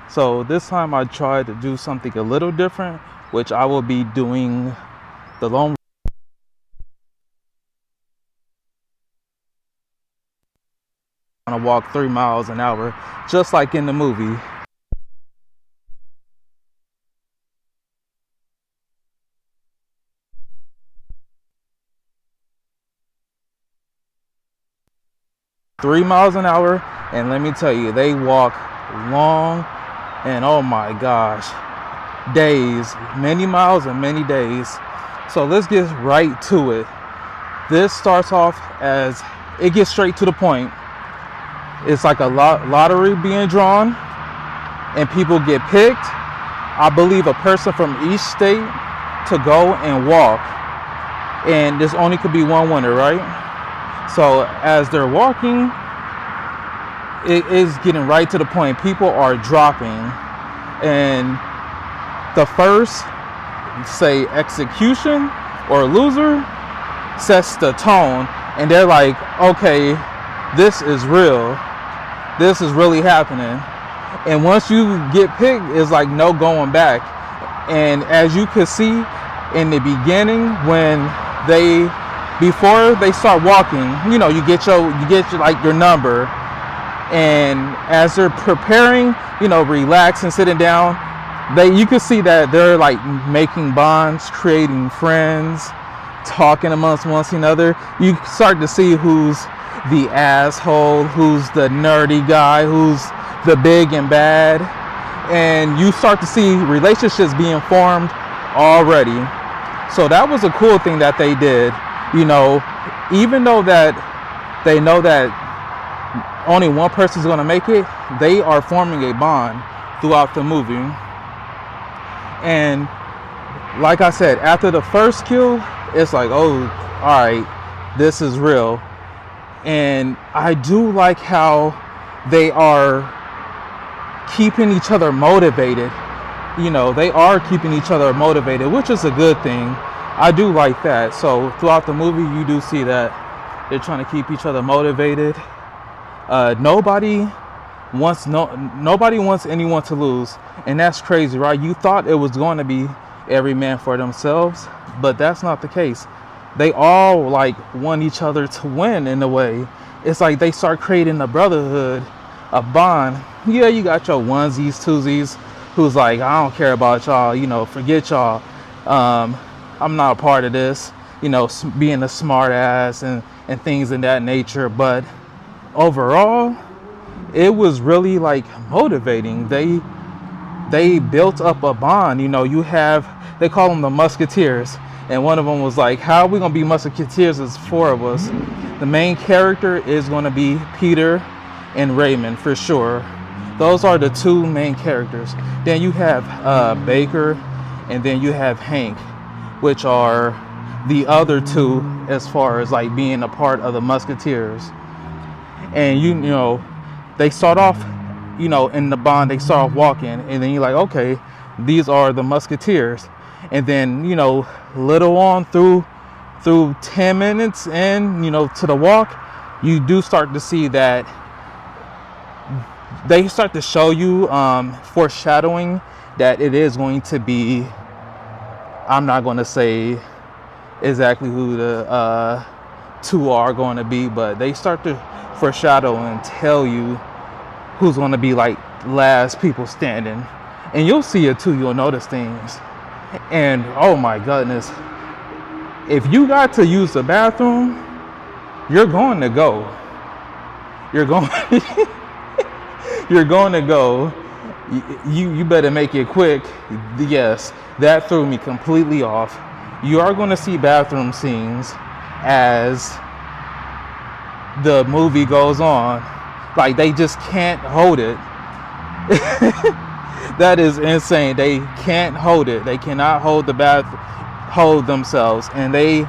So this time I tried to do something a little different, which I will be doing the lone on a walk 3 miles an hour, just like in the movie. $3 miles an hour, and let me tell you, they walk long, and oh my gosh, days, many miles and many days. So let's get right to it. This starts off as, it gets straight to the point. It's like a lottery being drawn, and people get picked. I believe a person from each state to go and walk, and this only could be one winner, right? So as they're walking, it is getting right to the point. People are dropping, and the first, say, execution or loser sets the tone, and they're like, okay, this is real. This is really happening. And once you get picked, it's like no going back. And as you could see in the beginning, when before they start walking, you get your number, and as they're preparing, relaxing, sitting down, you can see that they're like making bonds, creating friends, talking amongst one another. You start to see who's the asshole, who's the nerdy guy, who's the big and bad, and you start to see relationships being formed already. So that was a cool thing that they did. Even though that they know that only one person's going to make it, they are forming a bond throughout the movie. And like I said, after the first kill, it's like, oh, all right, this is real. And I do like how they are keeping each other motivated. They are keeping each other motivated, which is a good thing. I do like that. So throughout the movie, you do see that they're trying to keep each other motivated. Nobody wants anyone to lose, and that's crazy, right? You thought it was going to be every man for themselves, but that's not the case. They all want each other to win in a way. It's like they start creating a brotherhood, a bond. Yeah, you got your onesies, twosies, who's like, I don't care about y'all, forget y'all. I'm not a part of this, being a smart ass and things in that nature. But overall, it was really motivating. They built up a bond. They call them the Musketeers, and one of them was like, how are we gonna be Musketeers? There's four of us. The main character is going to be Peter and Raymond for sure. Those are the two main characters. Then you have Baker, and then you have Hank, which are the other two as far as being a part of the Musketeers. And they start off, in the bond, they start off walking, and then you're like, okay, these are the Musketeers. And then, little on through 10 minutes in, to the walk, you do start to see that they start to show you foreshadowing that it is going to be, I'm not going to say exactly who the two are going to be, but they start to foreshadow and tell you who's going to be last people standing. And you'll see it too, you'll notice things. And oh my goodness, if you got to use the bathroom, you're going to go. You're going you're going to go. You better make it quick. Yes, that threw me completely off. You are going to see bathroom scenes as the movie goes on. They just can't hold it. That is insane. They can't hold it. They cannot hold themselves, and they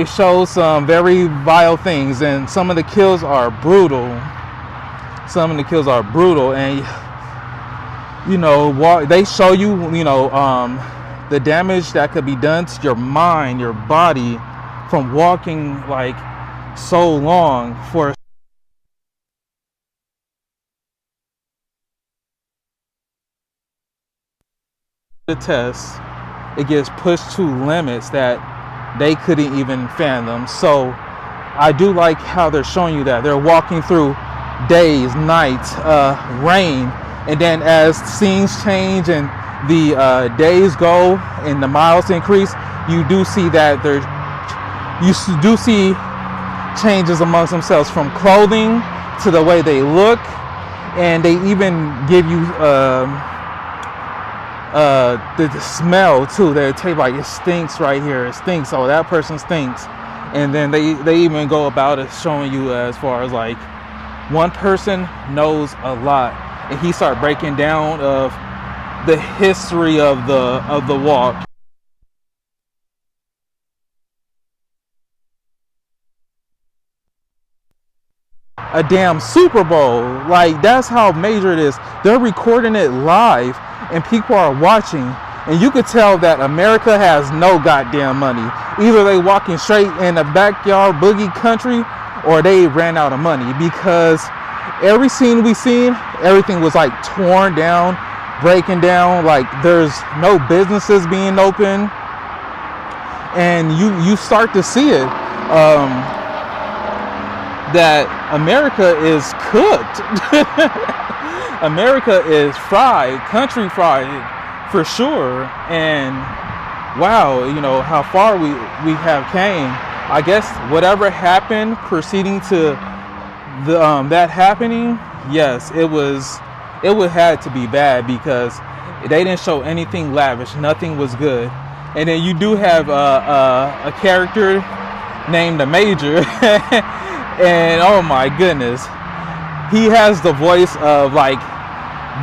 show some very vile things, and some of the kills are brutal. And they show you the damage that could be done to your mind, your body, from walking so long for the test, it gets pushed to limits that they couldn't even fathom. So I do like how they're showing you that they're walking through days, nights, rain, and then as scenes change and the days go and the miles increase, you do see that you do see changes amongst themselves, from clothing to the way they look, and they even give you the smell too. They tell you like, it stinks right here, it stinks, oh that person stinks. And then they even go about it showing you as far as like, one person knows a lot, and he started breaking down of the history of the walk. A damn Super Bowl, like that's how major it is. They're recording it live and people are watching, and you could tell that America has no goddamn money. Either they walking straight in the backyard boogie country, or they ran out of money, because every scene we seen, everything was like torn down, breaking down, like there's no businesses being open, and you start to see it, that America is cooked. America is fried, country fried for sure. And wow, you know how far we have came. I guess whatever happened proceeding to the that happening, yes, it would had to be bad, because they didn't show anything lavish, nothing was good. And then you do have a character named the Major, and oh my goodness, he has the voice of like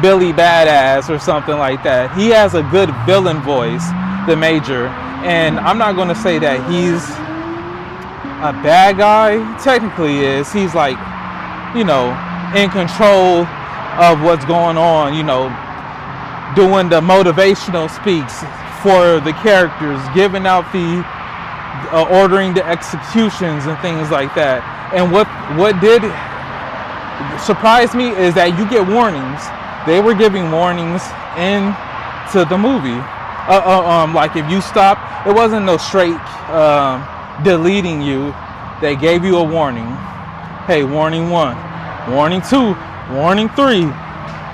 Billy Badass or something like that. He has a good villain voice, the Major. And I'm not going to say that he's a bad guy. Technically is. He's like, you know, in control of what's going on, you know, doing the motivational speaks for the characters, giving out the ordering the executions and things like that. And what did surprise me is that you get warnings. They were giving warnings into the movie. Like if you stop, it wasn't no straight deleting you. They gave you a warning. Hey, warning 1, warning 2, warning 3,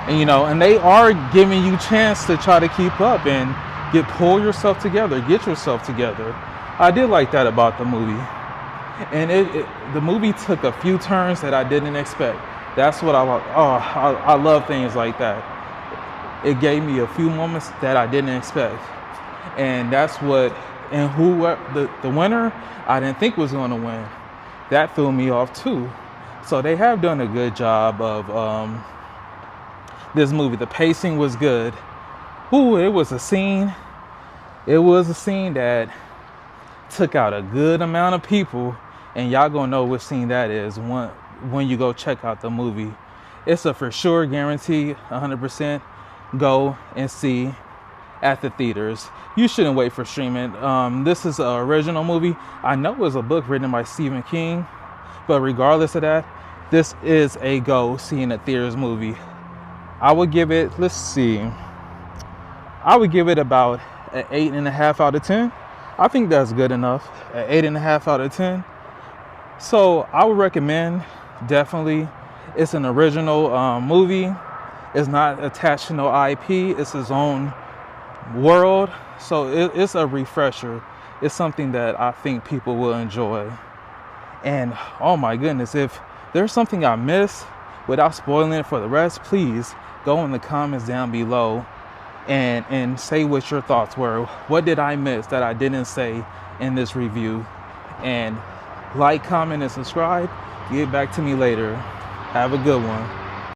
and you know, and they are giving you chance to try to keep up and pull yourself together, get yourself together. I did like that about the movie, and the movie took a few turns that I didn't expect. That's what I like. I love things like that. It gave me a few moments that I didn't expect, and that's what. And who the winner, I didn't think was going to win. That threw me off too. So they have done a good job of this movie. The pacing was good. Ooh, it was a scene. It was a scene that took out a good amount of people, and y'all gonna know what scene that is when you go check out the movie. It's a for sure guarantee, 100%. Go and see at the theaters. You shouldn't wait for streaming. This is an original movie. I know it was a book written by Stephen King, but regardless of that, this is a go see in the theaters movie. I would give it, let's see, I would give it about an 8.5 out of 10. I think that's good enough. An 8.5 out of 10. So I would recommend, definitely. It's an original movie. It's not attached to no IP. It's its own world. So it's a refresher. It's something that I think people will enjoy. And oh my goodness, if there's something I missed, without spoiling it for the rest, please go in the comments down below and say what your thoughts were. What did I miss that I didn't say in this review? And like, comment, and subscribe. Get back to me later. Have a good one.